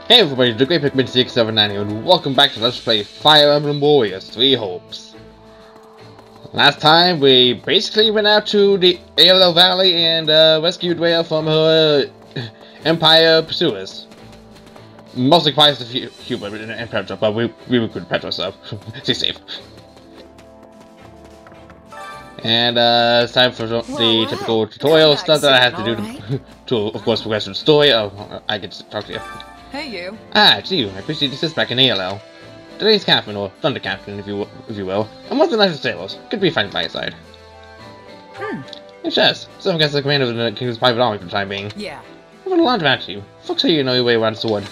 Hey everybody, the Great Pikmin 679 here, and welcome back to Let's Play Fire Emblem Warriors 3 Hopes. Last time, we basically went out to the ALL Valley and rescued Rhea from her Empire pursuers. Mostly quiet as a human and Petra, but we recruited Petra, so stay safe. And it's time for the typical tutorial stuff that I have to do to of course, progress through the story. Oh, I get to talk to you. Hey, you. Ah, it's you. I appreciate you back in ALL. Today's captain, or Thunder Captain, if you will, and one of the nicest sailors. Could be fine by your side. Hey, Shez. Someone gets the command of the King's private army for the time being. Yeah. I've got a lot about you. Folks say you know your way around the sword.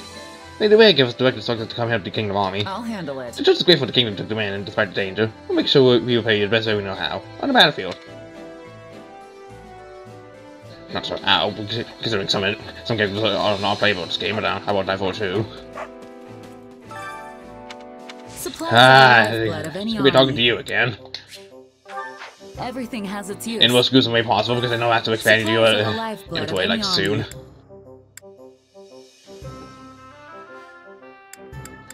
Lady Way give us direct instructions to come help the Kingdom Army. I'll handle it. The church is grateful the Kingdom took the man, and despite the danger, we'll make sure we repay you the best way we know how, on the battlefield. Not so ow, considering some games are not playable this game, but how about that for two? We'll be talking to you again. Everything has its use. In the most gruesome way possible, because I know I have to expand your inventory like soon.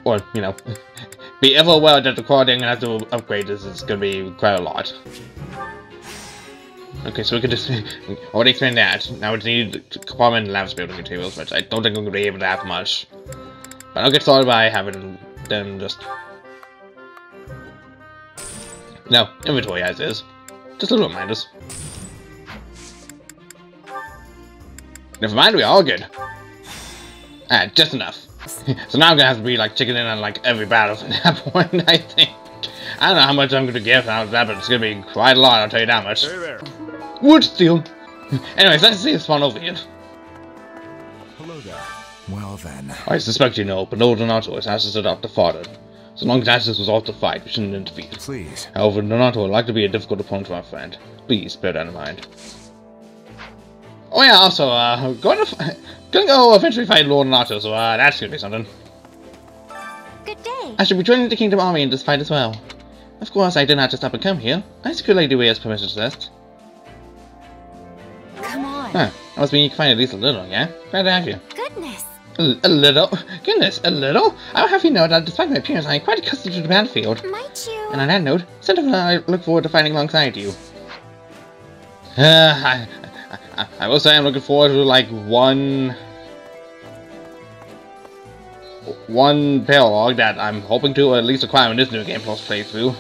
Or, you know, be ever aware that the quality I'm gonna have to upgrade this is gonna be quite a lot. Okay, so we could just already expand that. Now we need compartment and labs building materials, which I don't think I'm gonna be able to have much. But I'll get started by having them just no inventory as is. Just little reminders. Never mind, we're all good. Ah, just enough. So now I'm gonna have to be like chicken in on like every battle from that point, I think. I don't know how much I'm gonna give out of that, but it's gonna be quite a lot, I'll tell you that much. Hey there. Wood steel. Anyways, let's see this one over here. Hello there. Well then. I suspect you know, but Old Donato has asked us to adopt a father. So long as Ashes was off the fight, we shouldn't interfere. Please. However, Donato would like to be a difficult opponent to our friend. Please bear that in mind. Oh yeah, also, gonna go eventually fight Lord Donato, so that's gonna be something. Good day. I should be joining the Kingdom Army in this fight as well. Of course, I did not just up and come here. I secured Lady Rhea's permission to test. Come on. Huh, that must mean you can find at least a little, yeah? Glad to have you. Goodness. A little? Goodness, a little? I'll have you know that despite my appearance, I am quite accustomed to the battlefield. Might you? And on that note, I look forward to fighting alongside you. I will say I'm looking forward to like one paralog that I'm hoping to at least acquire in this new Game Plus playthrough.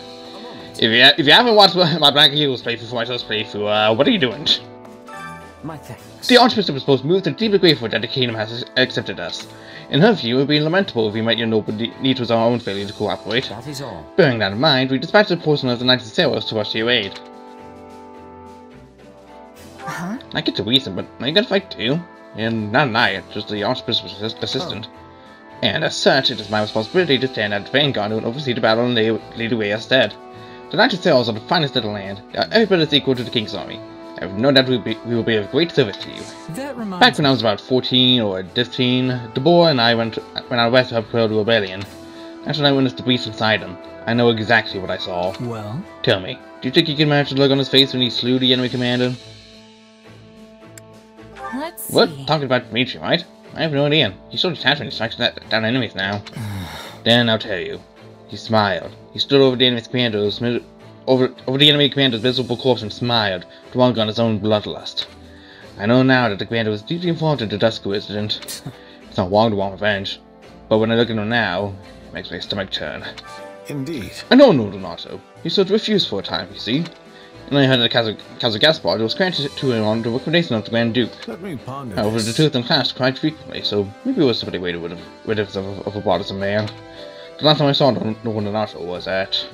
If you haven't watched my Black Heroes playthrough for my first playthrough, what are you doing? My thanks. The Archbishop is supposed to move to deeply grateful that the kingdom has accepted us. In her view, it would be lamentable if we met your noble need to our own failure to cooperate. That is all. Bearing that in mind, we dispatched a portion of the Knights of Sailors to rush to your aid. Huh? I get to reason, but are you gonna fight too? And not an I, just the Archbishop's assistant. And as such, it is my responsibility to stand at the vanguard and oversee the battle and lead the way instead. The Knights of Sailors are the finest of the land. They are every bit as equal to the King's army. I have no doubt we will be of great service to you. That reminds Back when I was about 14 or 15, Deborah and I went out west to help quell the rebellion. After I witnessed the beast inside him, I know exactly what I saw. Well? Tell me, do you think you can manage the look on his face when he slew the enemy commander? Let's see. What? Talking about Dimitri, right? I have no idea. He's so detached when he strikes down enemies now. Then I'll tell you. He smiled. He stood over the enemy's commander's miserable corpse and smiled, drunk on his own bloodlust. I know now that the commander was deeply involved in the Dusku incident. It's not wrong to want revenge, but when I look at him now, it makes my stomach turn. Indeed. I know Donato. He sort of refused for a time, you see. And I heard that Casa Gaspard was granted to him on the recommendation of the Grand Duke. Let me ponder However, this. the two of them clashed quite frequently, so maybe it was somebody way to rid of a bothersome man. The last time I saw Donato was at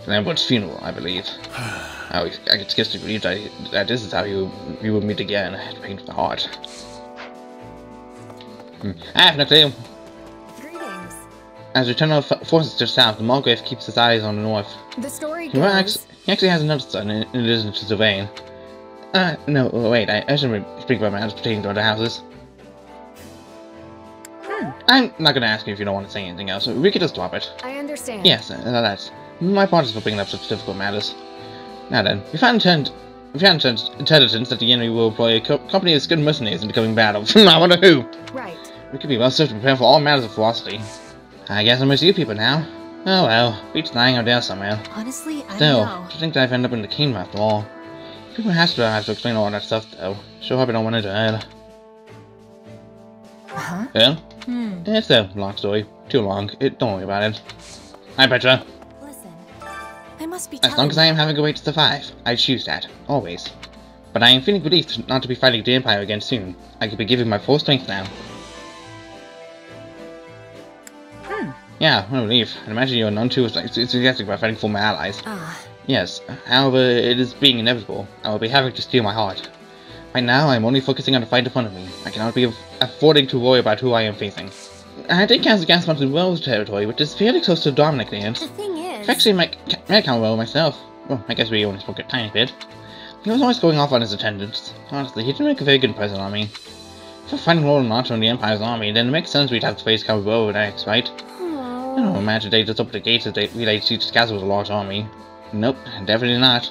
the Lambert's funeral, I believe. I could scarcely believe that this is how we would meet again. It pains my heart. I have no clue. Greetings. As we turn our forces to the south, the Margrave keeps his eyes on the north. The story He goes. actually has another son in addition to Sylvain. No, wait, I shouldn't speak about matters pertaining to other houses. I'm not gonna ask you if you don't want to say anything else, we could just drop it. I understand. Yes, that's my apologies for bringing up such difficult matters. Now then, we found intelligence that the enemy will employ a company of skilled mercenaries in the coming battle. I wonder who. Right. we could be well served to prepare for all matters of philosophy. I guess I miss you people now. Oh well, beats lying out there somewhere. Honestly, I Still, don't know. to think that I've ended up in the kingdom after all. People have to explain all that stuff though. Sure hope I don't want it to end. Huh? Yeah? It's a long story. Too long. Don't worry about it. Hi Petra. Listen, I must be As long as I am having a way to survive, I choose that. Always. But I am feeling relieved not to be fighting the Empire again soon. I could be giving my full strength now. Yeah, what a relief. I imagine you are none too enthusiastic about fighting for my allies. Yes, however, it is being inevitable. I will be having to steal my heart. Right now, I am only focusing on the fight in front of me. I cannot be affording to worry about who I am facing. I did cast against Mountain Wells territory, which is fairly close to Dominic land. The thing is... Actually, my account well myself. Well, I guess we only spoke a tiny bit. He was always going off on his attendance. Honestly, he didn't make a very good impression on me. If we're fighting Lord Nato in the Empire's army, then it makes sense we'd have to face Count Woe next, right? I don't imagine they just opened the gates as they realized Sieg's castle was a large army. Nope, definitely not.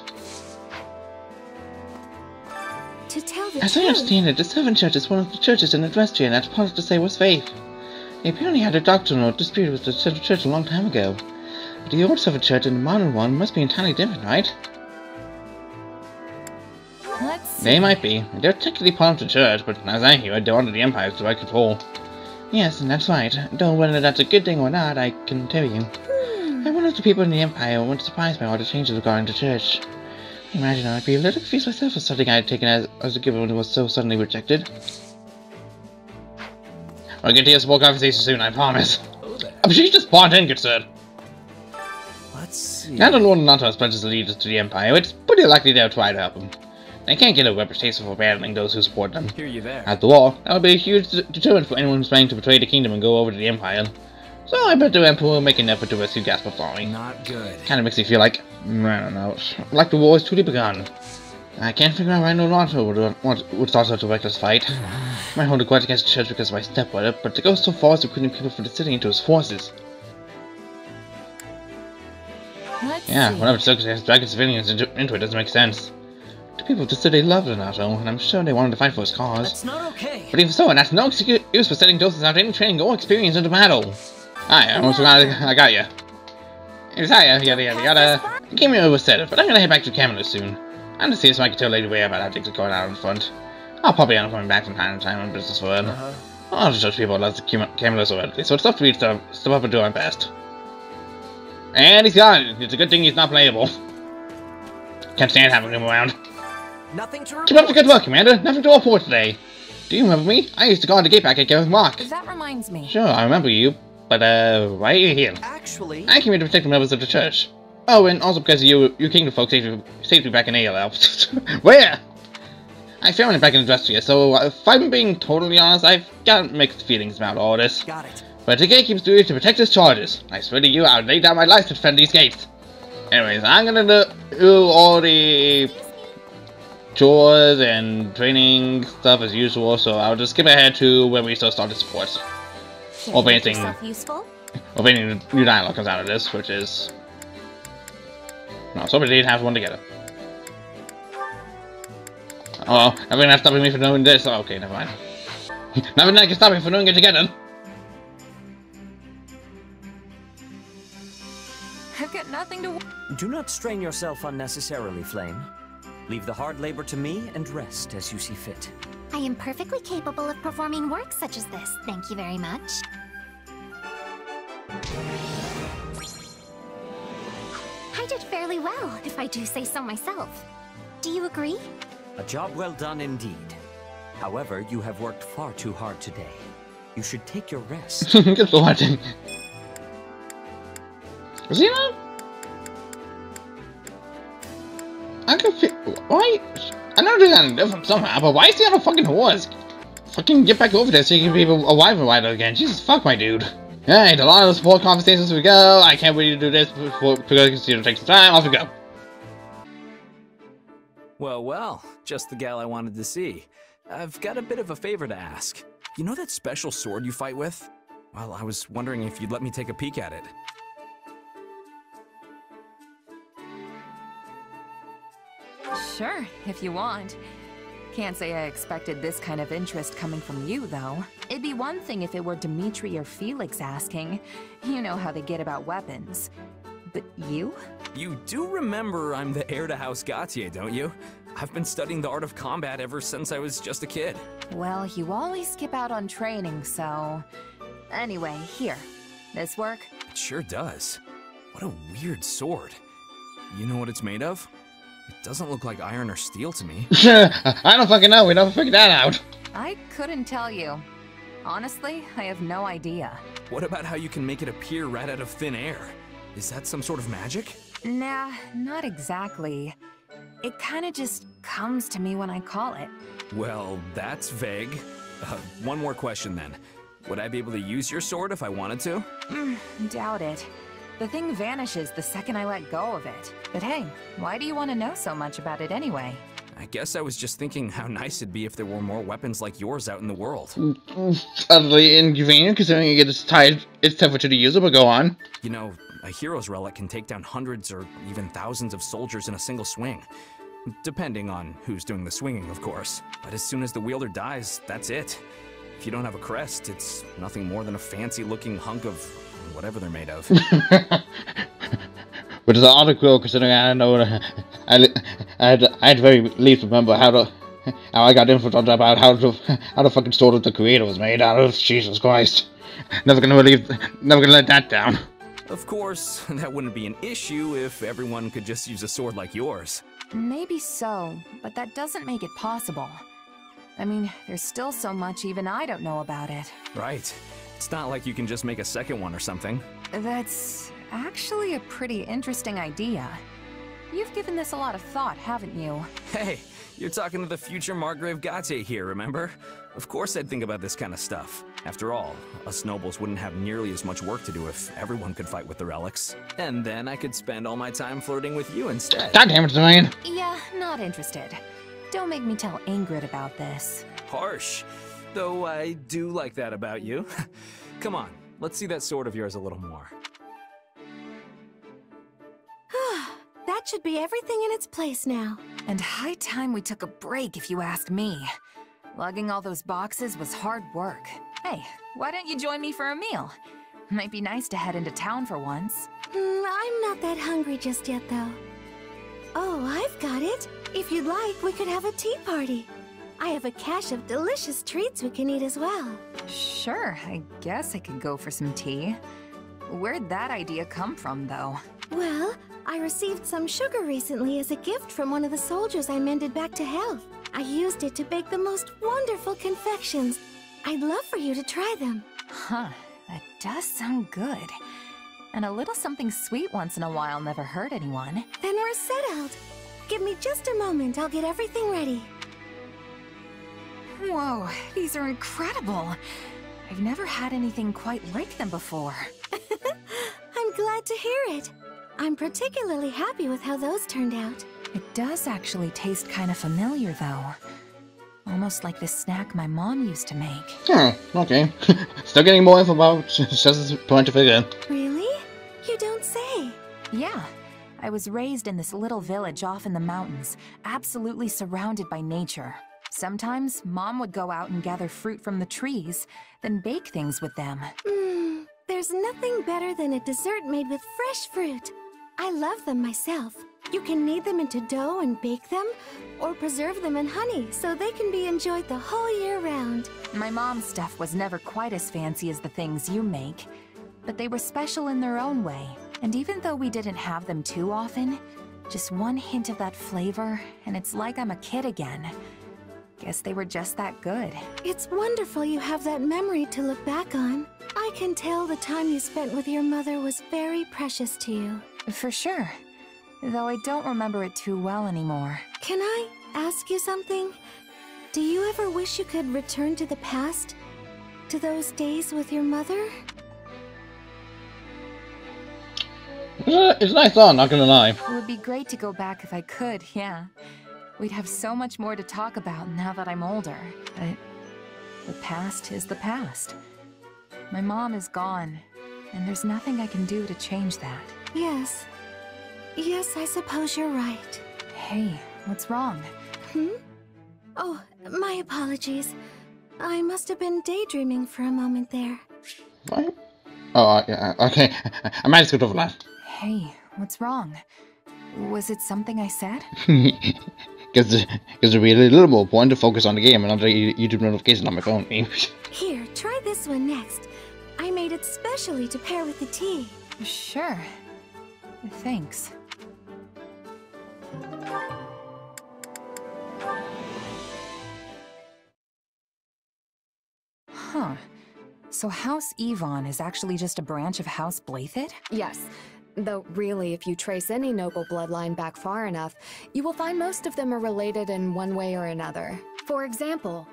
To tell the As I understand it, the Servant Church is one of the churches in Adrestria that purports to save us faith. They apparently had a doctrinal dispute with the Central Church a long time ago. But the old Servant Church and the modern one must be entirely different, right? Let's see. They might be. They're technically part of the church, but as I hear it, they're under the Empire's direct control. Yes, and that's right. Though whether that's a good thing or not, I can tell you. I'm one of the people in the Empire weren't surprised by all the changes regarding the church. I imagine I'd be a little confused myself for something I had taken as a given when it was so suddenly rejected. I'll get to your small conversation soon, I promise. I'm sure you just bought in, good sir. Let's see. Now that Lord Nato has pledged his allegiance to the Empire, it's pretty likely they'll try to help him. They can't get a reputation for abandoning those who support them. Hear you there. After all, that would be a huge deterrent for anyone who's planning to betray the kingdom and go over to the Empire. So I bet the Emperor will make an effort to rescue Gaspar's army. Not good. Kinda makes me feel like, I don't know, like the war is truly begun. I can't figure out why no Nato would start such a reckless fight. Might hold a grudge against the church because of my stepbrother, but to go so far as recruiting people from the city into his forces. Yeah, whatever circumstances dragging civilians into it doesn't make sense. The people of the city love Nato, and I'm sure they wanted to fight for his cause. That's not okay. But even so, that's no excuse for sending doses without any training or experience into battle. Hi, I almost forgot I got you. Yada yada yada. The game was set, but I'm gonna head back to Camelot soon. I'm to see if I can tell Lady Way about how things are going out in front. I'll probably end up coming back from time to time on business for her. All the church people love the Camelot already, so it's tough for me to step up and do my best. And he's gone. It's a good thing he's not playable. Can't stand having him around. Nothing to report. Keep up the good work, Commander. Nothing to report today. Do you remember me? I used to guard the gate back at Gareth Mark. That reminds me. Sure, I remember you. But, why are you here? Actually, I came here to protect the members of the church. Oh, and also because you kingdom folk saved me back in ALL. Where? I found it back in Adrestria, so if I'm being totally honest, I've got mixed feelings about all this. got it. But the gatekeeper's duty to protect his charges. I swear to you, I would lay down my life to defend these gates. Anyways, I'm gonna do all the chores and training stuff as usual, so I'll just skip ahead to when we start the sports. Or anything, Useful? or any new dialogue comes out of this, which is... No, somebody didn't have one together. Oh, nothing that's stopping me from doing this. Oh, okay, never mind. Nothing that can stop me from doing it together. I've got nothing to... Do not strain yourself unnecessarily, Flame. Leave the hard labor to me and rest as you see fit. I am perfectly capable of performing work such as this. Thank you very much. I did fairly well, if I do say so myself. Do you agree? A job well done indeed. However, you have worked far too hard today. You should take your rest. Good for watching. Was he not? I can feel... Why? I know there's something different somehow, but why is he on a fucking horse? Fucking get back over there so you can be a wife rider again. Jesus fuck, my dude. Alright, a lot of support conversations we go. I can't wait to do this because it takes some time. Off we go. Well, well, just the gal I wanted to see. I've got a bit of a favor to ask. You know that special sword you fight with? Well, I was wondering if you'd let me take a peek at it. Sure, if you want. Can't say I expected this kind of interest coming from you, though. It'd be one thing if it were Dimitri or Felix asking. You know how they get about weapons. But you? You do remember I'm the heir to House Gautier, don't you? I've been studying the art of combat ever since I was just a kid. Well, you always skip out on training, so... Anyway, here. This work? It sure does. What a weird sword. You know what it's made of? It doesn't look like iron or steel to me. I don't fucking know. We never figured that out. I couldn't tell you. Honestly, I have no idea. What about how you can make it appear right out of thin air? Is that some sort of magic? Nah, not exactly. It kinda just comes to me when I call it. Well, that's vague. One more question then. Would I be able to use your sword if I wanted to? Doubt it. The thing vanishes the second I let go of it. But hey, why do you want to know so much about it anyway? I guess I was just thinking how nice it'd be if there were more weapons like yours out in the world. Utterly inconvenient considering it's tougher to the user, but go on. You know, a hero's relic can take down hundreds or even thousands of soldiers in a single swing. Depending on who's doing the swinging, of course. But as soon as the wielder dies, that's it. If you don't have a crest, it's nothing more than a fancy-looking hunk of whatever they're made of. Which is an article considering I don't know. I had to very least remember how I got info about how the fucking sword of the creator was made out of. Jesus Christ. Never gonna let that down. Of course, that wouldn't be an issue if everyone could just use a sword like yours. Maybe so, but that doesn't make it possible. I mean, there's still so much even I don't know about it. Right. It's not like you can just make a second one or something. That's actually a pretty interesting idea. You've given this a lot of thought, haven't you? Hey, you're talking to the future Margrave Gautier here, remember? Of course I'd think about this kind of stuff. After all, us nobles wouldn't have nearly as much work to do if everyone could fight with the relics. And then I could spend all my time flirting with you instead. God damn it, Dwayne. Yeah, not interested. Don't make me tell Ingrid about this. Harsh. Though I do like that about you. Come on, let's see that sword of yours a little more. That should be everything in its place now. And high time we took a break, if you ask me. Lugging all those boxes was hard work. Hey, why don't you join me for a meal? Might be nice to head into town for once. I'm not that hungry just yet, though. Oh, I've got it. If you'd like, we could have a tea party. I have a cache of delicious treats we can eat as well. Sure, I guess I could go for some tea. Where'd that idea come from, though? Well, I received some sugar recently as a gift from one of the soldiers I mended back to health. I used it to bake the most wonderful confections. I'd love for you to try them. Huh, that does sound good. And a little something sweet once in a while never hurt anyone. Then we're settled. Give me just a moment, I'll get everything ready. Whoa, these are incredible. I've never had anything quite like them before. I'm glad to hear it. I'm particularly happy with how those turned out. It does actually taste kind of familiar, though. Almost like the snack my mom used to make. Okay. Still getting more info about Shez's point to figure. Really? You don't say. Yeah. I was raised in this little village off in the mountains, absolutely surrounded by nature. Sometimes, Mom would go out and gather fruit from the trees, then bake things with them. There's nothing better than a dessert made with fresh fruit. I love them myself. You can knead them into dough and bake them, or preserve them in honey so they can be enjoyed the whole year round. My mom's stuff was never quite as fancy as the things you make, but they were special in their own way. And even though we didn't have them too often, just one hint of that flavor, and it's like I'm a kid again. Guess they were just that good. It's wonderful you have that memory to look back on. I can tell the time you spent with your mother was very precious to you. For sure. Though I don't remember it too well anymore. Can I ask you something? Do you ever wish you could return to the past? To those days with your mother? It's a nice thought, not gonna lie. It would be great to go back if I could, yeah. We'd have so much more to talk about now that I'm older. But the past is the past. My mom is gone, and there's nothing I can do to change that. Yes. Yes, I suppose you're right. Hey, what's wrong? Oh, my apologies. I must have been daydreaming for a moment there. What? Oh, yeah, okay. I might have skipped over that. Hey, what's wrong? Was it something I said? Because it'd be a little more point to focus on the game and not the YouTube notification on my phone. Here, try this one next. I made it specially to pair with the tea. Sure. Thanks. Huh. So House Yvonne is actually just a branch of House Blythed? Yes. Though really, if you trace any noble bloodline back far enough, you will find most of them are related in one way or another. For example,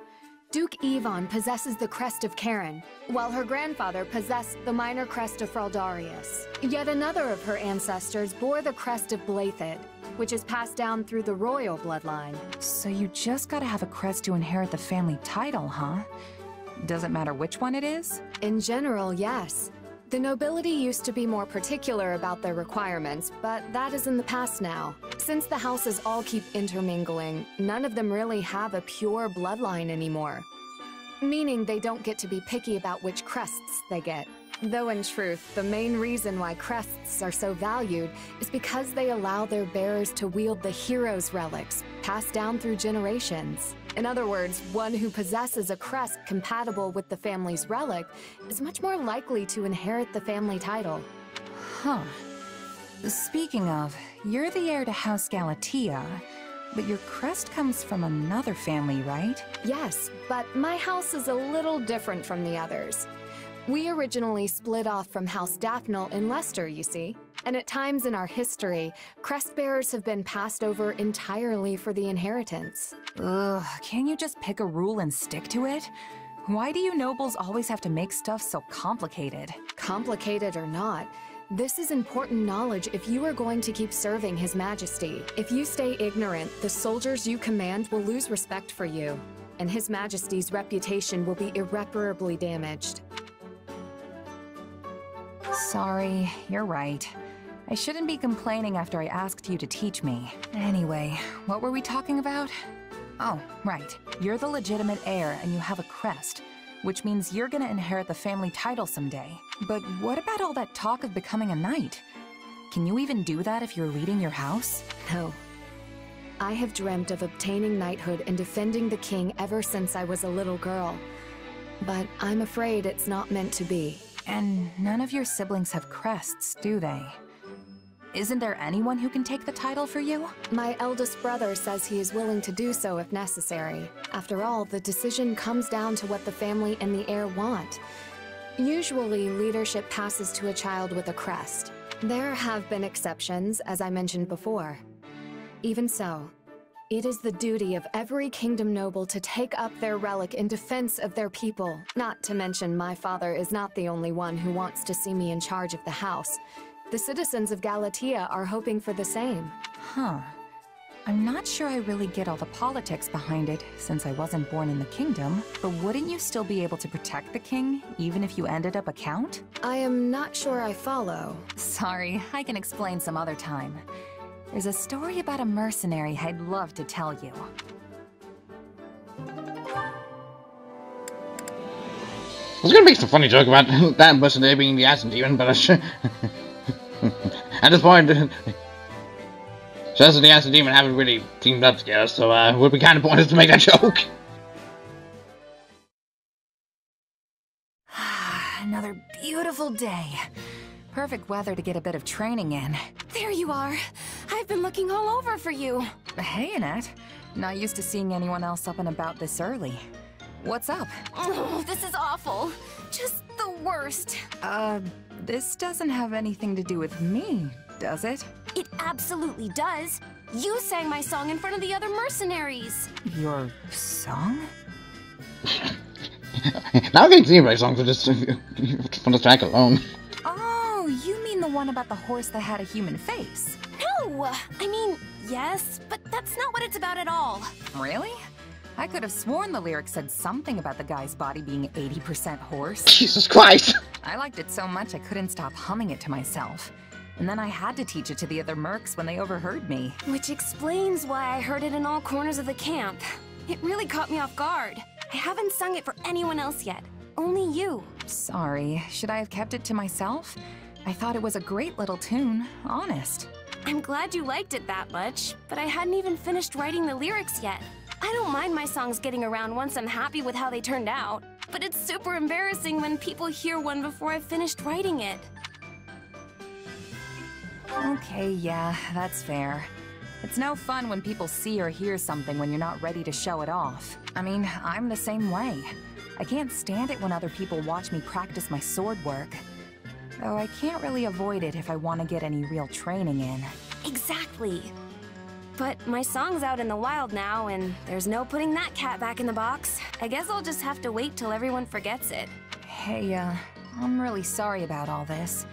Duke Yvonne possesses the crest of Karen, while her grandfather possessed the minor crest of Fraldarius. Yet another of her ancestors bore the crest of Blythed, which is passed down through the royal bloodline. So you just gotta have a crest to inherit the family title, huh? Doesn't matter which one it is? In general, yes. The nobility used to be more particular about their requirements, but that is in the past now. Since the houses all keep intermingling, none of them really have a pure bloodline anymore. Meaning they don't get to be picky about which crests they get. Though in truth, the main reason why crests are so valued is because they allow their bearers to wield the hero's relics, passed down through generations. In other words, one who possesses a crest compatible with the family's relic is much more likely to inherit the family title. Huh. Speaking of, you're the heir to House Galatea, but your crest comes from another family, right? Yes, but my house is a little different from the others. We originally split off from House Daphne in Leicester, you see. And at times in our history, crest bearers have been passed over entirely for the inheritance. Ugh, can't you just pick a rule and stick to it? Why do you nobles always have to make stuff so complicated? Complicated or not, this is important knowledge if you are going to keep serving His Majesty. If you stay ignorant, the soldiers you command will lose respect for you, and His Majesty's reputation will be irreparably damaged. Sorry, you're right. I shouldn't be complaining after I asked you to teach me. Anyway, what were we talking about? Oh, right. You're the legitimate heir and you have a crest, which means you're gonna inherit the family title someday. But what about all that talk of becoming a knight? Can you even do that if you're leading your house? No. I have dreamt of obtaining knighthood and defending the king ever since I was a little girl. But I'm afraid it's not meant to be. And none of your siblings have crests, do they? Isn't there anyone who can take the title for you? My eldest brother says he is willing to do so if necessary. After all, the decision comes down to what the family and the heir want. Usually, leadership passes to a child with a crest. There have been exceptions, as I mentioned before. Even so, it is the duty of every kingdom noble to take up their relic in defense of their people. Not to mention my father is not the only one who wants to see me in charge of the house. The citizens of Galatea are hoping for the same. Huh. I'm not sure I really get all the politics behind it, since I wasn't born in the kingdom, but wouldn't you still be able to protect the king, even if you ended up a count? I am not sure I follow. Sorry, I can explain some other time. There's a story about a mercenary I'd love to tell you. I was gonna make some funny joke about that mercenary being the Ascent Demon, but at this point, Shez and the Ascent Demon haven't really teamed up together, so it would be kind of pointless to make that joke. Another beautiful day. Perfect weather to get a bit of training in. There you are. I've been looking all over for you. Hey, Annette. Not used to seeing anyone else up and about this early. What's up? Oh, this is awful. Just the worst. This doesn't have anything to do with me, does it? It absolutely does. You sang my song in front of the other mercenaries. Your song? Now I'm getting to play songs just from the track alone. Oh, you mean the one about the horse that had a human face? No! I mean, yes, but that's not what it's about at all. Really? I could have sworn the lyrics said something about the guy's body being 80% horse. Jesus Christ! I liked it so much I couldn't stop humming it to myself. And then I had to teach it to the other mercs when they overheard me. Which explains why I heard it in all corners of the camp. It really caught me off guard. I haven't sung it for anyone else yet. Only you. Sorry, should I have kept it to myself? I thought it was a great little tune, honest. I'm glad you liked it that much, but I hadn't even finished writing the lyrics yet. I don't mind my songs getting around once I'm happy with how they turned out, but it's super embarrassing when people hear one before I've finished writing it. Okay, yeah, that's fair. It's no fun when people see or hear something when you're not ready to show it off. I mean, I'm the same way. I can't stand it when other people watch me practice my sword work. Though I can't really avoid it if I want to get any real training in. Exactly. But my song's out in the wild now, and there's no putting that cat back in the box. I guess I'll just have to wait till everyone forgets it. Hey, I'm really sorry about all this.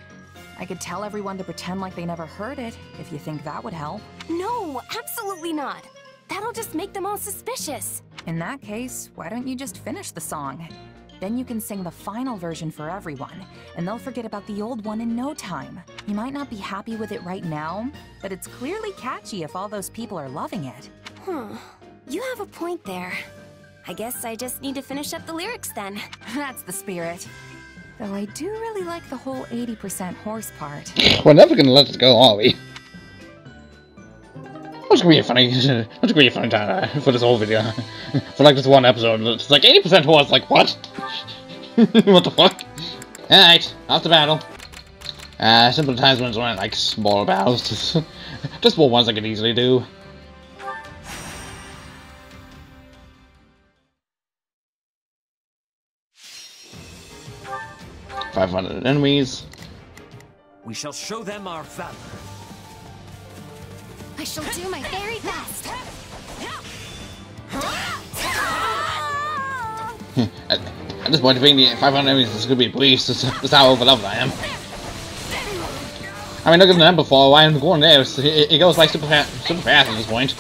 I could tell everyone to pretend like they never heard it, if you think that would help. No, absolutely not. That'll just make them all suspicious. In that case, why don't you just finish the song? Then you can sing the final version for everyone, and they'll forget about the old one in no time. You might not be happy with it right now, but it's clearly catchy if all those people are loving it. You have a point there. I guess I just need to finish up the lyrics then. That's the spirit. Though I do really like the whole 80% horse part. We're never gonna let it go, are we? It's gonna be a funny time for this whole video. For like this one episode, it's like 80% horse, like what? What the fuck? Alright, after battle. Simple times when it's running like smaller battles, just small ones I can easily do. $500 enemies. We shall show them our valor. I shall do my very best. At this point, being the 500 enemies is gonna be a breeze. That's how overleveled I am. I mean, look at the number before. Why I'm going there? It goes like super fast at this point.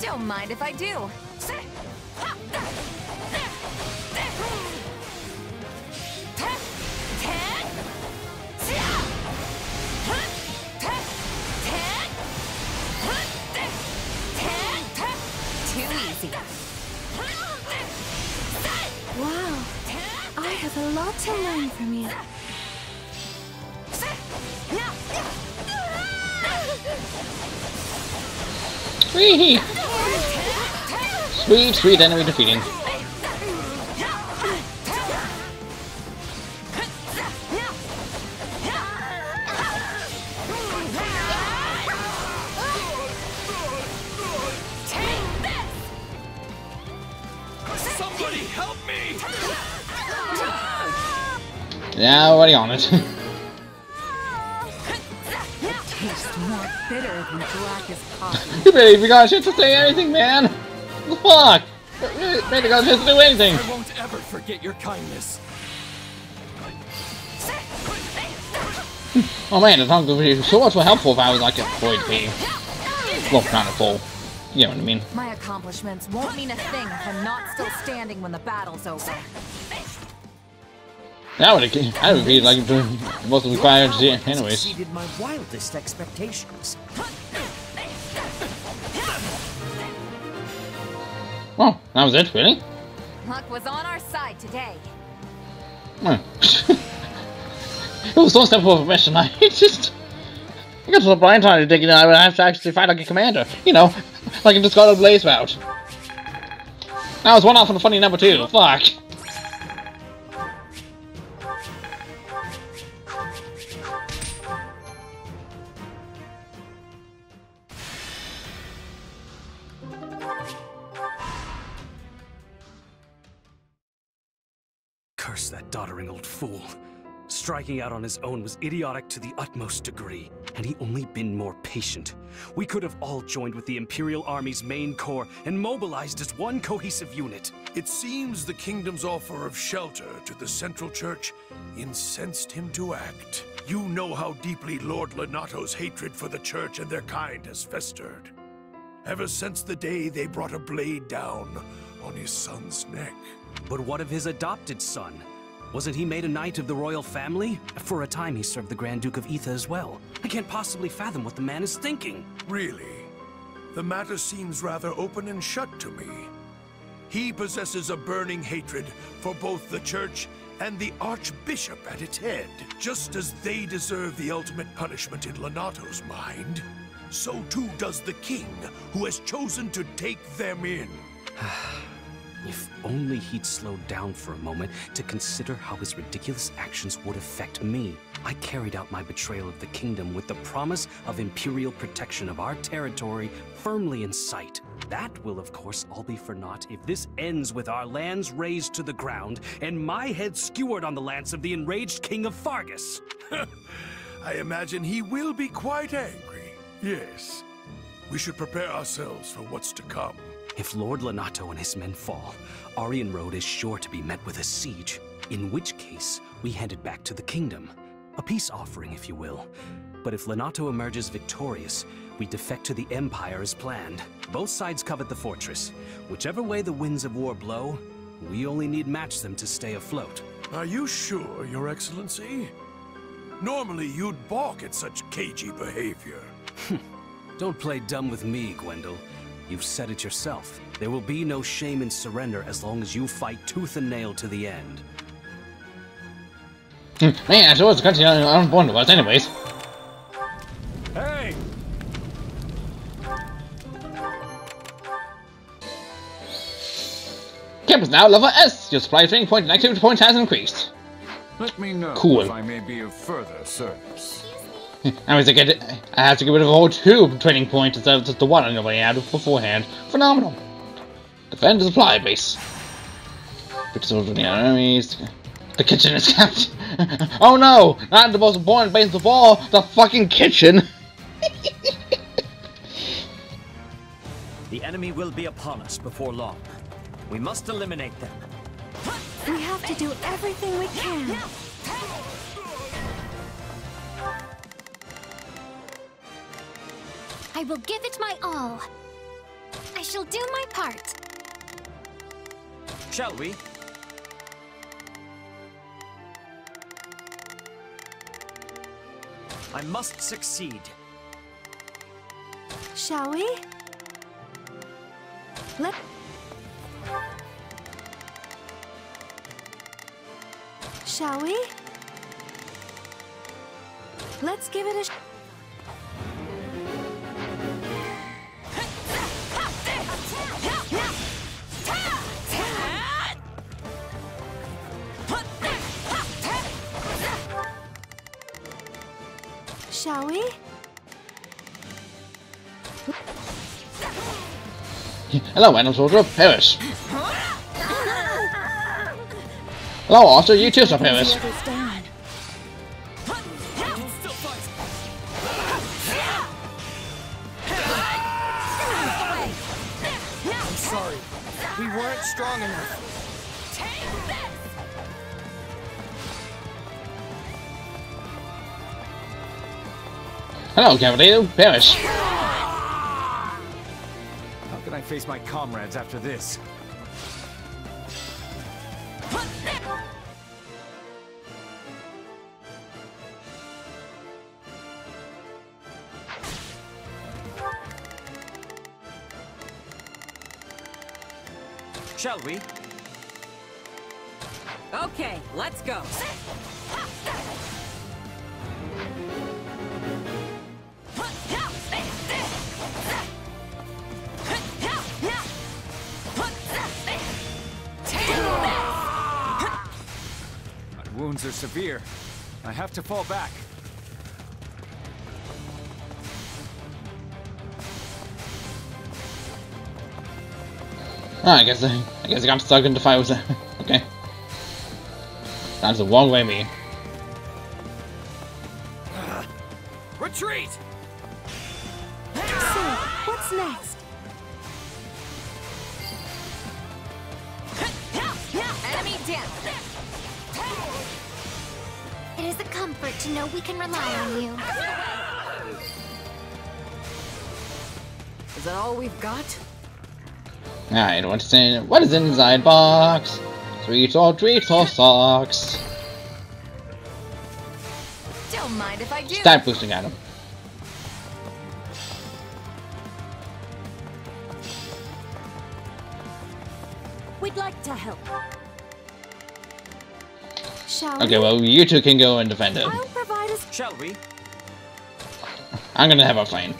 Don't mind if I do. Too easy. Wow, I have a lot to learn from you. Whee! Sweet, sweet enemy defeating. Somebody help me! Yeah, already on it. Tastes more bitter than black as coffee. You baby got a chance to say anything, man. Fuck! Baby got a chance to do anything. I won't ever forget your kindness. Oh man, the tongue would be so much more helpful if I was like a void being. Well, kind of full. You know what I mean? My accomplishments won't mean a thing if I'm not still standing when the battle's over. That would be like the most required anyways. Exceeded my wildest expectations. Oh, that was it, really? Luck was on our side today. It was so simple of a mission. I got to the blind time to dig it. I would have to actually fight like a commander. You know, like in the Scarlet Blaze route. That was one off on the funny number 2. Fuck. Curse that doddering old fool. Striking out on his own was idiotic to the utmost degree. Had he only been more patient, we could have all joined with the Imperial Army's main corps and mobilized as one cohesive unit. It seems the kingdom's offer of shelter to the Central Church incensed him to act. You know how deeply Lord Lenato's hatred for the Church and their kind has festered. ever since the day they brought a blade down on his son's neck. But what of his adopted son? Wasn't he made a knight of the royal family? For a time he served the Grand Duke of Etha as well. I can't possibly fathom what the man is thinking. Really? The matter seems rather open and shut to me. He possesses a burning hatred for both the church and the Archbishop at its head. Just as they deserve the ultimate punishment in Lonato's mind, so too does the king, who has chosen to take them in. If only he'd slowed down for a moment to consider how his ridiculous actions would affect me. I carried out my betrayal of the kingdom with the promise of imperial protection of our territory firmly in sight. That will, of course, all be for naught if this ends with our lands razed to the ground and my head skewered on the lance of the enraged King of Fargus. I imagine he will be quite angry. Yes. We should prepare ourselves for what's to come. If Lord Lonato and his men fall, Aryan Road is sure to be met with a siege, in which case we hand it back to the kingdom. A peace offering, if you will. But if Lonato emerges victorious, we defect to the Empire as planned. Both sides covet the fortress. Whichever way the winds of war blow, we only need match them to stay afloat. Are you sure, Your Excellency? Normally you'd balk at such cagey behavior. Don't play dumb with me, Gwendol. You've said it yourself. There will be no shame in surrender as long as you fight tooth and nail to the end. Man, I suppose the country I'm born was anyways. Hey! Camp is now level S. Your supply training point and activity point has increased. Let me know Cool. if I may be of further service. I have to get rid of a whole 2 training points instead of just the 1 I normally had beforehand. Phenomenal. Defend the supply base. Fix over the enemies. The kitchen is capped. Oh no! Not the most important base of all, the fucking kitchen. The enemy will be upon us before long. We must eliminate them. We have to do everything we can. I will give it my all. I shall do my part. Shall we? I must succeed. Shall we? Shall we? Let's give it a Shall we? Hello, Random Soldier of Paris. Hello, also you too, Sir Paris. I'm sorry. We weren't strong enough. Hello, Cavalier Paris. How can I face my comrades after this? Shall we? Okay, let's go. My wounds are severe. I have to fall back. Oh, I guess I got stuck in the fight with that. Okay. That's the wrong way, me. Retreat! So, what's next? Enemy down. It is a comfort to know we can rely on you. Is that all we've got? Alright, what's in? What is inside box? Sweet or treats or socks? Don't mind if I do. Start boosting at him. We'd like to help. Shall Okay, we? well, you two can go and defend him. I'll provide us. Shall we? I'm gonna have a plane.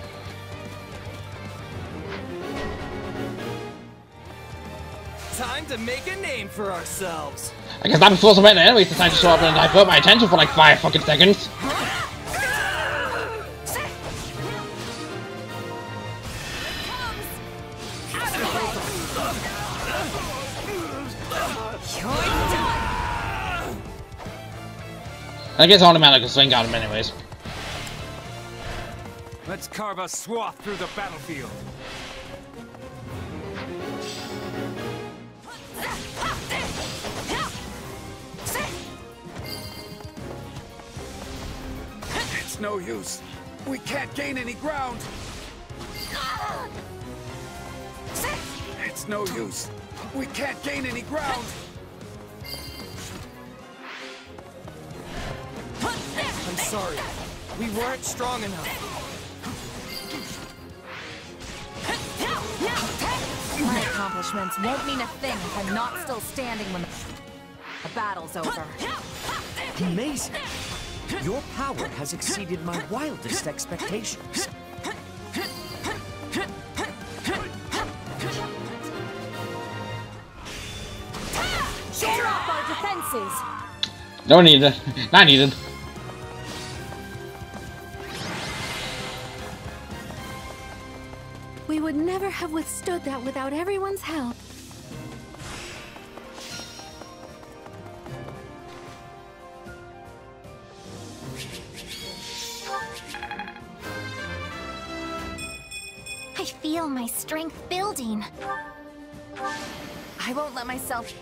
Time to make a name for ourselves. I guess not before some random enemies decide to show up and divert my attention for like 5 fucking seconds. I guess automatic swing got him anyways. Let's carve a swath through the battlefield. It's no use. We can't gain any ground. It's no use. We can't gain any ground. I'm sorry. We weren't strong enough. My accomplishments won't mean a thing if I'm not still standing when the battle's over. Amazing! Your power has exceeded my wildest expectations. Shore up our defenses. Don't need it. Not needed. We would never have withstood that without everyone's help. I feel my strength building. I won't let myself...